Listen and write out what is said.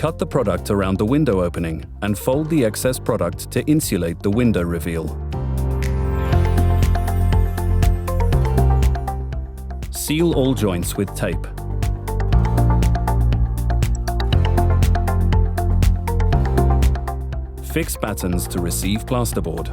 Cut the product around the window opening and fold the excess product to insulate the window reveal. Seal all joints with tape. Fix battens to receive plasterboard.